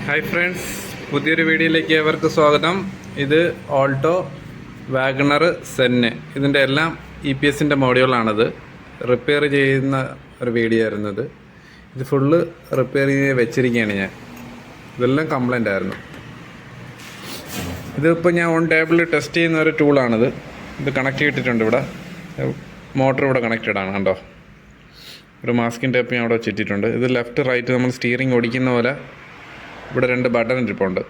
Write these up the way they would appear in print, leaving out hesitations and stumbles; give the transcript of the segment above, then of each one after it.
Hi friends, പുതിയൊരു വീഡിയോയിലേക്ക് ഏവർക്ക് സ്വാഗതം. ഇത് ഓൾട്ടോ വാഗണർ സെന്ന്. ഇതിൻ്റെ എല്ലാം EPSൻ്റെ മോഡ്യൂളാണിത്. റിപ്പയർ ചെയ്യുന്ന ഒരു വീഡിയോ ആയിരുന്നത്. ഇത് ഫുള്ള് റിപ്പയർ ചെയ്ത് വെച്ചിരിക്കുകയാണ് ഞാൻ. ഇതെല്ലാം കംപ്ലൈൻ്റ് ആയിരുന്നു. ഇതിപ്പോൾ ഞാൻ ഓൺ ടേബിളിൽ ടെസ്റ്റ് ചെയ്യുന്ന ഒരു ടൂളാണിത്. ഇത് കണക്ട് ചെയ്തിട്ടുണ്ട്. ഇവിടെ മോട്ടർ ഇവിടെ കണക്റ്റഡ് ആണ്, കണ്ടോ. ഒരു മാസ്കിൻ ടേപ്പ് ഞാൻ അവിടെ വെച്ചിട്ടുണ്ട്. ഇത് ലെഫ്റ്റ് റൈറ്റ് നമ്മൾ സ്റ്റിയറിംഗ് ഓടിക്കുന്ന പോലെ ഇവിടെ 2 ബട്ടൺ ഇരിപ്പുണ്ട്.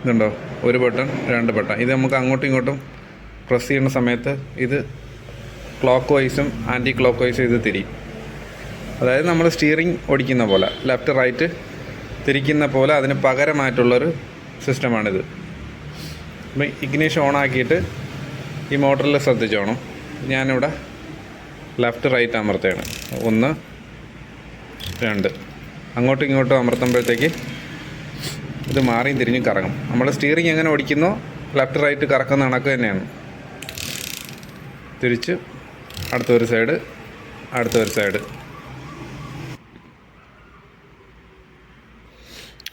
ഇതുണ്ടോ, ഒരു ബട്ടൺ 2 ബട്ടൺ. ഇത് നമുക്ക് അങ്ങോട്ടും ഇങ്ങോട്ടും പ്രസ് ചെയ്യുന്ന സമയത്ത് ഇത് ക്ലോക്ക് വൈസും ആൻറ്റി ക്ലോക്ക് വൈസും ഇത് തിരിയും. അതായത് നമ്മൾ സ്റ്റിയറിംഗ് ഓടിക്കുന്ന പോലെ ലെഫ്റ്റ് റൈറ്റ് തിരിക്കുന്ന പോലെ അതിന് പകരമായിട്ടുള്ളൊരു സിസ്റ്റമാണിത്. അപ്പം ഇഗ്നിഷൻ ഓൺ ആക്കിയിട്ട് ഈ മോട്ടറിൽ ശ്രദ്ധിച്ചോണം. ഞാനിവിടെ ലെഫ്റ്റ് റൈറ്റ് അമർത്തുകയാണ്. 1 2 അങ്ങോട്ടും ഇങ്ങോട്ടും അമർത്തുമ്പോഴത്തേക്ക് ഇത് മാറിയും തിരിഞ്ഞും കറങ്ങും. നമ്മൾ സ്റ്റിയറിംഗ് എങ്ങനെ ഓടിക്കുന്നോ ലെഫ്റ്റ് റൈറ്റ് കറക്കുന്ന കണക്ക് തന്നെയാണ്. തിരിച്ച് അടുത്തൊരു സൈഡ്, അടുത്തൊരു സൈഡ്.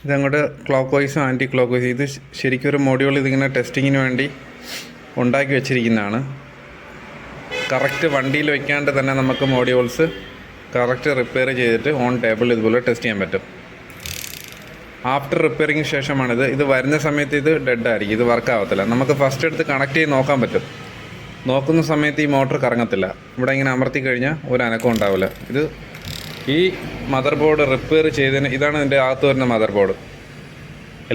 ഇതങ്ങോട്ട് ക്ലോക്ക് വൈസും ആൻറ്റി ക്ലോക്ക് വൈസും. ഇത് ശരിക്കും ഒരു മോഡ്യൂൾ ഇതിങ്ങനെ ടെസ്റ്റിങ്ങിന് വേണ്ടി ഉണ്ടാക്കി വെച്ചിരിക്കുന്നതാണ്. കറക്റ്റ് വണ്ടിയിൽ വയ്ക്കാണ്ട് തന്നെ നമുക്ക് മോഡ്യൂൾസ് കറക്റ്റ് റിപ്പയർ ചെയ്തിട്ട് ഓൺ ടേബിൾ ഇതുപോലെ ടെസ്റ്റ് ചെയ്യാൻ പറ്റും. ആഫ്റ്റർ റിപ്പയറിങ്ങിന് ശേഷമാണിത്. ഇത് വരുന്ന സമയത്ത് ഇത് ഡെഡ് ആയിരിക്കും, ഇത് വർക്ക് ആവത്തില്ല. നമുക്ക് ഫസ്റ്റ് എടുത്ത് കണക്ട് ചെയ്ത് നോക്കാൻ പറ്റും. നോക്കുന്ന സമയത്ത് ഈ മോട്ടർ കറങ്ങത്തില്ല. ഇവിടെ ഇങ്ങനെ അമർത്തി കഴിഞ്ഞാൽ ഒരു അനക്കം ഉണ്ടാവില്ല. ഇത് ഈ മദർ ബോർഡ് റിപ്പയർ ചെയ്തതിന് ഇതാണ് ഇതിൻ്റെ അകത്ത് വരുന്ന മദർ ബോർഡ്.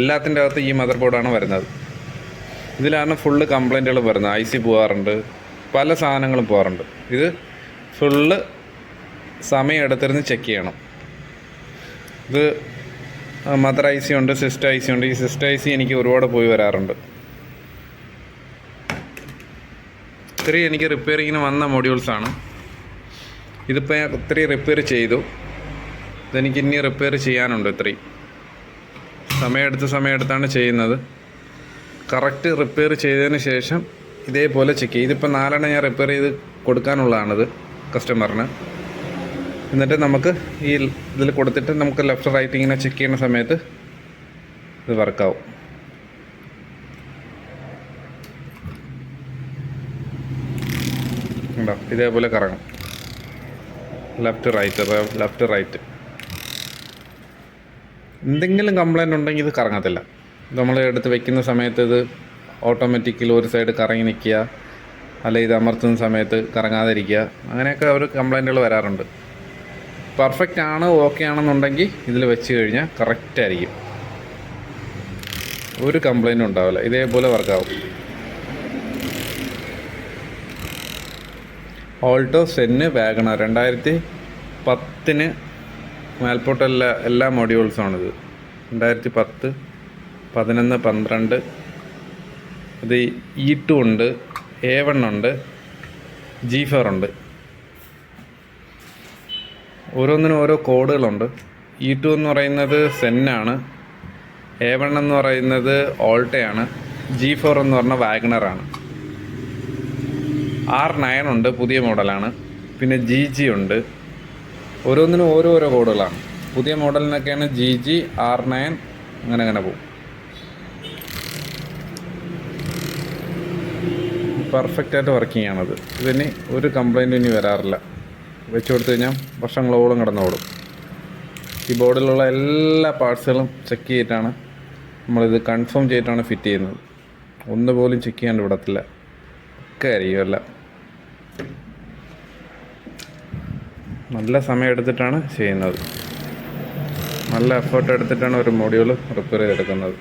എല്ലാത്തിൻ്റെ അകത്ത് ഈ മദർ ബോർഡാണ് വരുന്നത്. ഇതിലാണ് ഫുള്ള് കംപ്ലൈൻറ്റുകൾ വരുന്നത്. IC പോകാറുണ്ട്, പല സാധനങ്ങളും പോകാറുണ്ട്. ഇത് ഫുള്ള് സമയം എടുത്തിരുന്ന് ചെക്ക് ചെയ്യണം. ഇത് മദർ IC ഉണ്ട്, സിസ്റ്റർ IC ഉണ്ട്. ഈ സിസ്റ്റർ IC എനിക്ക് ഒരുപാട് പോയി വരാറുണ്ട്. ഇത്രയും എനിക്ക് റിപ്പയറിങ്ങിന് വന്ന മോഡ്യൂൾസാണ്. ഇതിപ്പോൾ ഞാൻ ഇത്രയും റിപ്പയർ ചെയ്തു. ഇതെനിക്ക് ഇനി റിപ്പയർ ചെയ്യാനുണ്ട്. ഇത്രയും സമയമെടുത്താണ് ചെയ്യുന്നത്. കറക്റ്റ് റിപ്പയർ ചെയ്തതിന് ശേഷം ഇതേപോലെ ചെക്ക് ചെയ്യും. ഇതിപ്പോൾ 4 ഞാൻ റിപ്പയർ ചെയ്ത് കൊടുക്കാനുള്ളതാണിത് കസ്റ്റമറിന്. എന്നിട്ട് നമുക്ക് ഈ ഇതിൽ കൊടുത്തിട്ട് നമുക്ക് ലെഫ്റ്റ് റൈറ്റ് ഇങ്ങനെ ചെക്ക് ചെയ്യുന്ന സമയത്ത് ഇത് വർക്കാവും. ഉണ്ടോ, ഇതേപോലെ കറങ്ങും. Left right. എന്തെങ്കിലും കംപ്ലൈൻറ്റ് ഉണ്ടെങ്കിൽ ഇത് കറങ്ങത്തില്ല. നമ്മൾ എടുത്ത് വെക്കുന്ന സമയത്ത് ഇത് ഓട്ടോമാറ്റിക്കലി ഒരു സൈഡ് കറങ്ങി നിൽക്കുക, അല്ലെങ്കിൽ ഇത് അമർത്തുന്ന സമയത്ത് കറങ്ങാതിരിക്കുക, അങ്ങനെയൊക്കെ ഒരു കംപ്ലൈൻറ്റുകൾ വരാറുണ്ട്. പെർഫെക്റ്റ് ആണ്, ഓക്കെ ആണെന്നുണ്ടെങ്കിൽ ഇതിൽ വെച്ച് കഴിഞ്ഞാൽ കറക്റ്റായിരിക്കും, ഒരു കംപ്ലൈൻറ്റും ഉണ്ടാവില്ല. ഇതേപോലെ വർക്കാവും. ഓൾട്ടോ സെന്ന് വാഗണർ 2010 മേൽപോട്ട് എല്ലാ മോഡ്യൂൾസുമാണിത്. 2010, 11, 12. ഇത് E2 ഉണ്ട്, A1 ഉണ്ട്, G4 ഉണ്ട്. ഓരോന്നിനും ഓരോ കോഡുകളുണ്ട്. E2 എന്ന് പറയുന്നത് സെന്നാണ്, A1 എന്ന് പറയുന്നത് ഓൾട്ടയാണ്, G4 എന്ന് പറഞ്ഞാൽ വാഗണറാണ്. R9 ഉണ്ട്, പുതിയ മോഡലാണ്. പിന്നെ GG ഉണ്ട്. ഓരോന്നിനും ഓരോരോ കോഡുകളാണ്. പുതിയ മോഡലിനൊക്കെയാണ് GG, R9, അങ്ങനെ പോകും. പെർഫെക്റ്റായിട്ട് വർക്കിംഗ് ആണത്. ഇതിന് ഒരു കംപ്ലൈൻറ്റും ഇനി വരാറില്ല. വെച്ച് കൊടുത്തു കഴിഞ്ഞാൽ വർഷങ്ങളോളം കിടന്നോടും. ഈ ബോർഡിലുള്ള എല്ലാ പാർട്സുകളും ചെക്ക് ചെയ്തിട്ടാണ് നമ്മളിത് കൺഫേം ചെയ്തിട്ടാണ് ഫിറ്റ് ചെയ്യുന്നത്. ഒന്നുപോലും ചെക്ക് ചെയ്യാണ്ട് വിടത്തില്ല, ഒക്കെ ആയിരിക്കുമല്ല. നല്ല സമയം എടുത്തിട്ടാണ് ചെയ്യുന്നത്. നല്ല എഫേർട്ട് എടുത്തിട്ടാണ് ഒരു മോഡ്യൂൾ റിപ്പയർ ചെയ്തെടുക്കുന്നത്.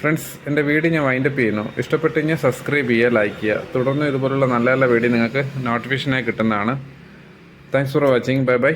ഫ്രണ്ട്സ്, എൻ്റെ വീഡിയോ ഞാൻ വൈൻഡപ്പ് ചെയ്യുന്നു. ഇഷ്ടപ്പെട്ട് കഴിഞ്ഞാൽ സബ്സ്ക്രൈബ് ചെയ്യുക, ലൈക്ക് ചെയ്യുക. തുടർന്ന് ഇതുപോലുള്ള നല്ല നല്ല വീഡിയോ നിങ്ങൾക്ക് നോട്ടിഫിക്കേഷനായി കിട്ടുന്നതാണ്. Thanks for watching. Bye bye.